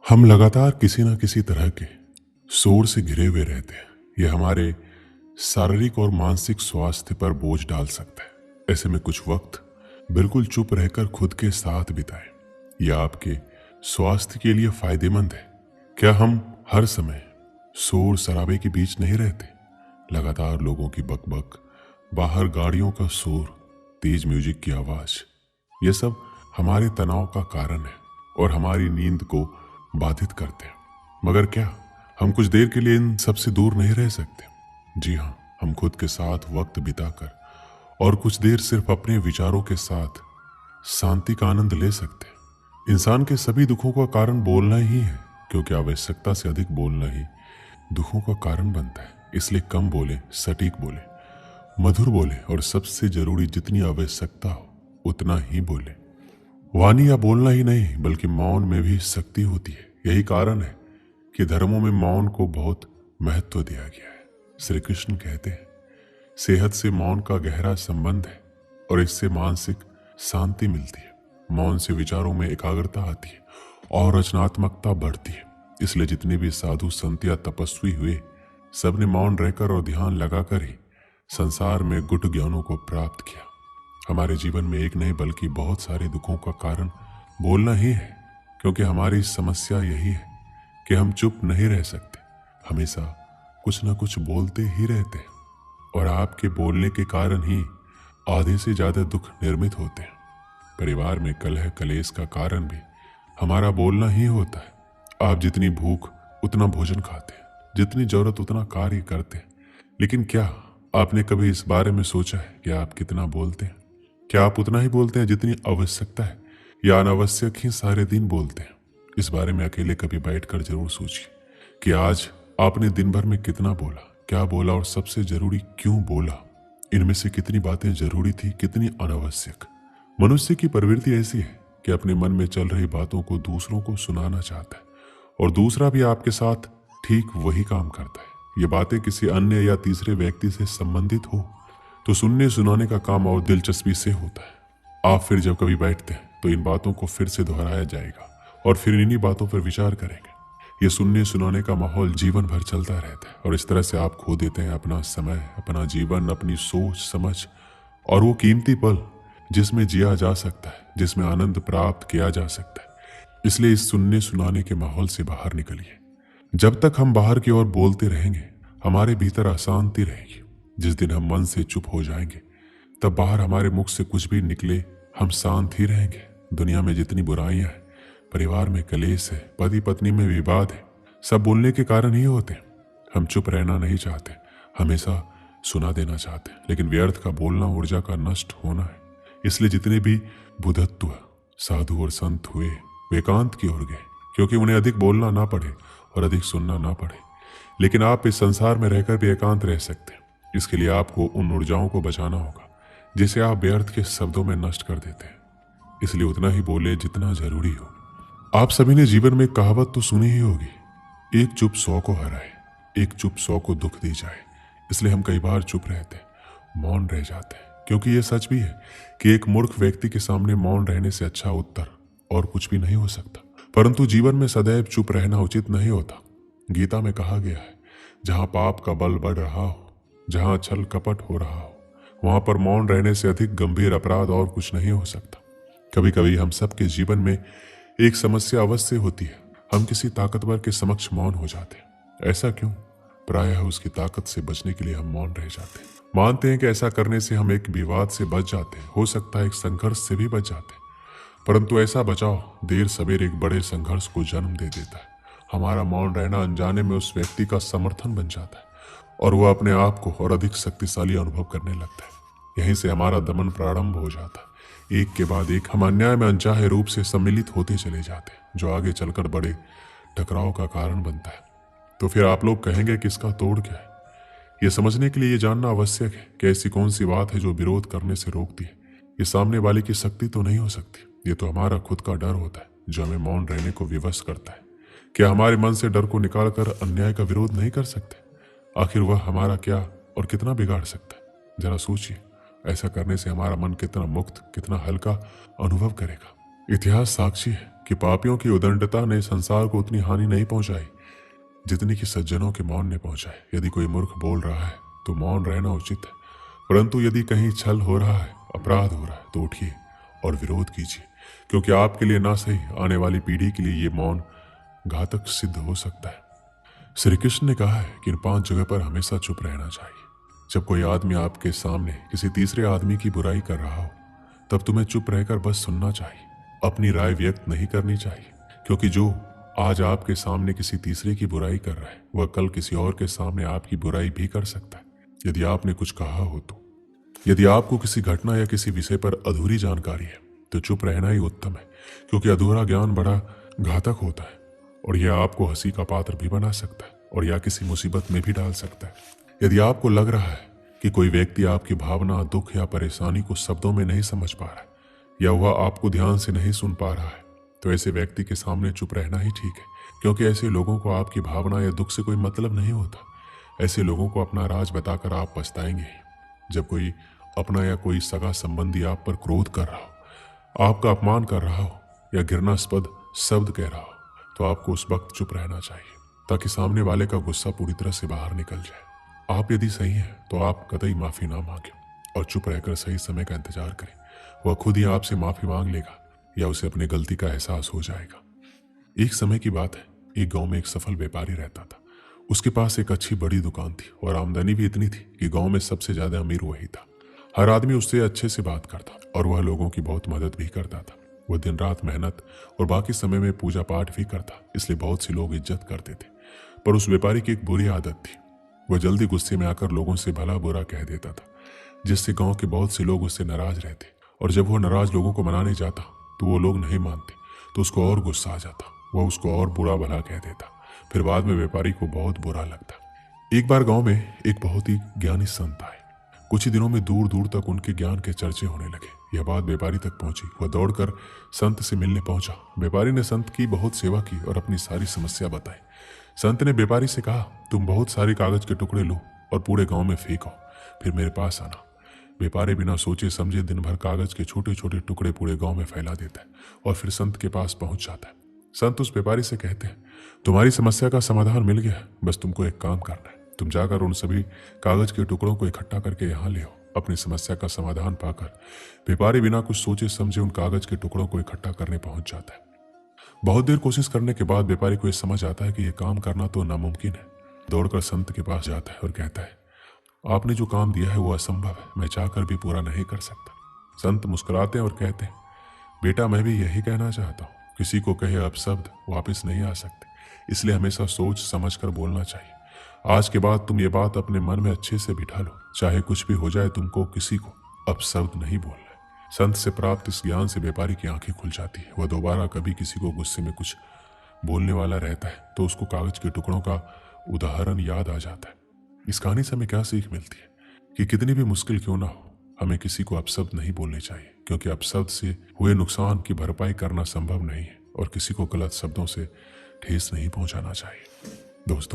हम लगातार किसी न किसी तरह के शोर से घिरे हुए रहते हैं। यह हमारे शारीरिक और मानसिक स्वास्थ्य पर बोझ डाल सकता है। ऐसे में कुछ वक्त बिल्कुल चुप रहकर खुद के साथ बिताएं। यह आपके स्वास्थ्य के लिए फायदेमंद है। क्या हम हर समय शोर शराबे के बीच नहीं रहते? लगातार लोगों की बकबक, बाहर गाड़ियों का शोर, तेज म्यूजिक की आवाज, यह सब हमारे तनाव का कारण है और हमारी नींद को बाधित करते हैं। मगर क्या हम कुछ देर के लिए इन सब से दूर नहीं रह सकते? जी हाँ, हम खुद के साथ वक्त बिताकर और कुछ देर सिर्फ अपने विचारों के साथ शांति का आनंद ले सकते हैं। इंसान के सभी दुखों का कारण बोलना ही है, क्योंकि आवश्यकता से अधिक बोलना ही दुखों का कारण बनता है। इसलिए कम बोले, सटीक बोले, मधुर बोले और सबसे जरूरी जितनी आवश्यकता हो उतना ही बोले। वाणी या बोलना ही नहीं बल्कि मौन में भी शक्ति होती है। यही कारण है कि धर्मों में मौन को बहुत महत्व दिया गया है। श्री कृष्ण कहते हैं, सेहत से मौन का गहरा संबंध है और इससे मानसिक शांति मिलती है। मौन से विचारों में एकाग्रता आती है और रचनात्मकता बढ़ती है। इसलिए जितने भी साधु संत या तपस्वी हुए, सबने मौन रहकर और ध्यान लगाकर ही संसार में गुट ज्ञानों को प्राप्त किया। हमारे जीवन में एक नहीं बल्कि बहुत सारे दुखों का कारण बोलना ही है, क्योंकि हमारी समस्या यही है कि हम चुप नहीं रह सकते। हमेशा कुछ ना कुछ बोलते ही रहते हैं और आपके बोलने के कारण ही आधे से ज्यादा दुख निर्मित होते हैं। परिवार में कलह कलेश का कारण भी हमारा बोलना ही होता है। आप जितनी भूख उतना भोजन खाते हैं, जितनी जरूरत उतना कार्य करते हैं, लेकिन क्या आपने कभी इस बारे में सोचा है कि आप कितना बोलते हैं? क्या आप उतना ही बोलते हैं जितनी आवश्यकता है, या अनावश्यक ही सारे दिन बोलते हैं? इस बारे में अकेले कभी बैठकर जरूर सोचिए कि आज आपने दिन भर में कितना बोला, क्या बोला और सबसे जरूरी क्यों बोला। इनमें से कितनी बातें जरूरी थी, कितनी अनावश्यक। मनुष्य की प्रवृत्ति ऐसी है कि अपने मन में चल रही बातों को दूसरों को सुनाना चाहता है और दूसरा भी आपके साथ ठीक वही काम करता है। ये बातें किसी अन्य या तीसरे व्यक्ति से संबंधित हो तो सुनने सुनाने का काम और दिलचस्पी से होता है। आप फिर जब कभी बैठते हैं तो इन बातों को फिर से दोहराया जाएगा और फिर इन्हीं बातों पर विचार करेंगे। ये सुनने सुनाने का माहौल जीवन भर चलता रहता है और इस तरह से आप खो देते हैं अपना समय, अपना जीवन, अपनी सोच समझ और वो कीमती पल जिसमें जिया जा सकता है, जिसमें आनंद प्राप्त किया जा सकता है। इसलिए इस सुनने सुनाने के माहौल से बाहर निकलिए। जब तक हम बाहर की ओर बोलते रहेंगे, हमारे भीतर अशांति रहेगी। जिस दिन हम मन से चुप हो जाएंगे, तब बाहर हमारे मुख से कुछ भी निकले, हम शांत ही रहेंगे। दुनिया में जितनी बुराइयां हैं, परिवार में कलेश है, पति पत्नी में विवाद है, सब बोलने के कारण ही होते हैं। हम चुप रहना नहीं चाहते, हमेशा सुना देना चाहते हैं, लेकिन व्यर्थ का बोलना ऊर्जा का नष्ट होना है। इसलिए जितने भी बुद्धत्व साधु और संत हुए, वे एकांत की ओर गए, क्योंकि उन्हें अधिक बोलना ना पड़े और अधिक सुनना ना पड़े। लेकिन आप इस संसार में रहकर भी एकांत रह सकते हैं। इसके लिए आपको उन ऊर्जाओं को बचाना होगा जिसे आप व्यर्थ के शब्दों में नष्ट कर देते हैं। इसलिए उतना ही बोले जितना जरूरी हो। आप सभी ने जीवन में कहावत तो सुनी ही होगी, एक चुप 100 को हराए, एक चुप 100 को दुख दे जाए। इसलिए हम कई बार चुप रहते हैं, मौन रह जाते हैं, क्योंकि यह सच भी है कि एक मूर्ख व्यक्ति के सामने मौन रहने से अच्छा उत्तर और कुछ भी नहीं हो सकता। परंतु जीवन में सदैव चुप रहना उचित नहीं होता। गीता में कहा गया है, जहां पाप का बल बढ़ रहा हो, जहां छल कपट हो रहा हो, वहां पर मौन रहने से अधिक गंभीर अपराध और कुछ नहीं हो सकता। कभी कभी हम सबके जीवन में एक समस्या अवश्य होती है, हम किसी ताकतवर के समक्ष मौन हो जाते हैं। ऐसा क्यों? प्रायः उसकी ताकत से बचने के लिए हम मौन रह जाते हैं। मानते हैं कि ऐसा करने से हम एक विवाद से बच जाते हैं, हो सकता है एक संघर्ष से भी बच जाते हैं, परंतु ऐसा बचाव देर सवेर एक बड़े संघर्ष को जन्म दे देता है। हमारा मौन रहना अनजाने में उस व्यक्ति का समर्थन बन जाता है और वह अपने आप को और अधिक शक्तिशाली अनुभव करने लगता है। यहीं से हमारा दमन प्रारंभ हो जाता है। एक के बाद एक हम अन्याय में अनचाहे रूप से सम्मिलित होते चले जाते हैं, जो आगे चलकर बड़े टकराव का कारण बनता है। तो फिर आप लोग कहेंगे कि इसका तोड़ क्या है? यह समझने के लिए ये जानना आवश्यक है कि ऐसी कौन सी बात है जो विरोध करने से रोकती है। ये सामने वाले की शक्ति तो नहीं हो सकती, ये तो हमारा खुद का डर होता है जो हमें मौन रहने को विवश करता है। क्या हमारे मन से डर को निकालकर अन्याय का विरोध नहीं कर सकते? आखिर वह हमारा क्या और कितना बिगाड़ सकता है? जरा सोचिए, ऐसा करने से हमारा मन कितना मुक्त, कितना हल्का अनुभव करेगा। इतिहास साक्षी है कि पापियों की उदंडता ने संसार को उतनी हानि नहीं पहुंचाई जितनी कि सज्जनों के मौन ने पहुंचाई। यदि कोई मूर्ख बोल रहा है तो मौन रहना उचित है, परंतु यदि कहीं छल हो रहा है, अपराध हो रहा है, तो उठिए और विरोध कीजिए, क्योंकि आपके लिए ना सही आने वाली पीढ़ी के लिए ये मौन घातक सिद्ध हो सकता है। श्री कृष्ण ने कहा है कि इन 5 जगह पर हमेशा चुप रहना चाहिए। जब कोई आदमी आपके सामने किसी तीसरे आदमी की बुराई कर रहा हो, तब तुम्हें चुप रहकर बस सुनना चाहिए, अपनी राय व्यक्त नहीं करनी चाहिए, क्योंकि जो आज आपके सामने किसी तीसरे की बुराई कर रहा है वह कल किसी और के सामने आपकी बुराई भी कर सकता है। यदि आपने कुछ कहा हो तो, यदि आपको किसी घटना या किसी विषय पर अधूरी जानकारी है तो चुप रहना ही उत्तम है, क्योंकि अधूरा ज्ञान बड़ा घातक होता है और यह आपको हंसी का पात्र भी बना सकता है और या किसी मुसीबत में भी डाल सकता है। यदि आपको लग रहा है कि कोई व्यक्ति आपकी भावना, दुख या परेशानी को शब्दों में नहीं समझ पा रहा है या वह आपको ध्यान से नहीं सुन पा रहा है, तो ऐसे व्यक्ति के सामने चुप रहना ही ठीक है, क्योंकि ऐसे लोगों को आपकी भावना या दुख से कोई मतलब नहीं होता। ऐसे लोगों को अपना राज बताकर आप पछताएंगे ही। जब कोई अपना या कोई सगा संबंधी आप पर क्रोध कर रहा हो, आपका अपमान कर रहा हो या घृणास्पद शब्द कह रहा हो, तो आपको उस वक्त चुप रहना चाहिए, ताकि सामने वाले का गुस्सा पूरी तरह से बाहर निकल जाए। आप यदि सही हैं तो आप कतई माफी ना मांगे और चुप रहकर सही समय का इंतजार करें। वह खुद ही आपसे माफी मांग लेगा या उसे अपनी गलती का एहसास हो जाएगा। एक समय की बात है, एक गांव में एक सफल व्यापारी रहता था। उसके पास एक अच्छी बड़ी दुकान थी और आमदनी भी इतनी थी कि गांव में सबसे ज्यादा अमीर वही था। हर आदमी उससे अच्छे से बात करता और वह लोगों की बहुत मदद भी करता था। वह दिन रात मेहनत और बाकी समय में पूजा पाठ भी करता, इसलिए बहुत से लोग इज्जत करते थे। पर उस व्यापारी की एक बुरी आदत थी, वह जल्दी गुस्से में आकर लोगों से भला बुरा कह देता था, जिससे गांव के बहुत से लोग उससे नाराज रहते। और जब वह नाराज लोगों को मनाने जाता तो वो लोग नहीं मानते, तो उसको और गुस्सा आ जाता, वह उसको और बुरा भला कह देता। फिर बाद में व्यापारी को बहुत बुरा लगता। एक बार गांव में एक बहुत ही ज्ञानी संत आए। कुछ ही दिनों में दूर दूर तक उनके ज्ञान के चर्चे होने लगे। यह बात व्यापारी तक पहुंची। वह दौड़कर संत से मिलने पहुंचा। व्यापारी ने संत की बहुत सेवा की और अपनी सारी समस्या बताई। संत ने व्यापारी से कहा, तुम बहुत सारे कागज के टुकड़े लो और पूरे गांव में फेंको, फिर मेरे पास आना। व्यापारी बिना सोचे समझे दिन भर कागज के छोटे छोटे टुकड़े पूरे गांव में फैला देता है और फिर संत के पास पहुंच जाता है। संत उस व्यापारी से कहते हैं, तुम्हारी समस्या का समाधान मिल गया, बस तुमको एक काम करना है। तुम जाकर उन सभी कागज के टुकड़ों को इकट्ठा करके यहाँ ले आओ। अपनी समस्या का समाधान पाकर व्यापारी बिना कुछ सोचे समझे उन कागज के टुकड़ों को इकट्ठा करने पहुंच जाता है। बहुत देर कोशिश करने के बाद व्यापारी को यह समझ आता है कि यह काम करना तो नामुमकिन है। दौड़कर संत के पास जाता है और कहता है, आपने जो काम दिया है वो असंभव है, मैं चाहकर भी पूरा नहीं कर सकता। संत मुस्कुराते हैं और कहते हैं, बेटा मैं भी यही कहना चाहता हूँ, किसी को कहे अपशब्द वापस नहीं आ सकते, इसलिए हमेशा सोच समझ कर बोलना चाहिए। आज के बाद तुम ये बात अपने मन में अच्छे से बिठा लो, चाहे कुछ भी हो जाए तुमको किसी को अपशब्द नहीं बोलना है। संत से प्राप्त इस ज्ञान से व्यापारी की आंखें खुल जाती है। वह दोबारा कभी किसी को गुस्से में कुछ बोलने वाला रहता है तो उसको कागज के टुकड़ों का उदाहरण याद आ जाता है। इस कहानी से हमें क्या सीख मिलती है कि कितनी भी मुश्किल क्यों ना हो, हमें किसी को अपशब्द नहीं बोलने चाहिए, क्योंकि अपशब्द से हुए नुकसान की भरपाई करना संभव नहीं है और किसी को गलत शब्दों से ठेस नहीं पहुंचाना चाहिए। दोस्तों,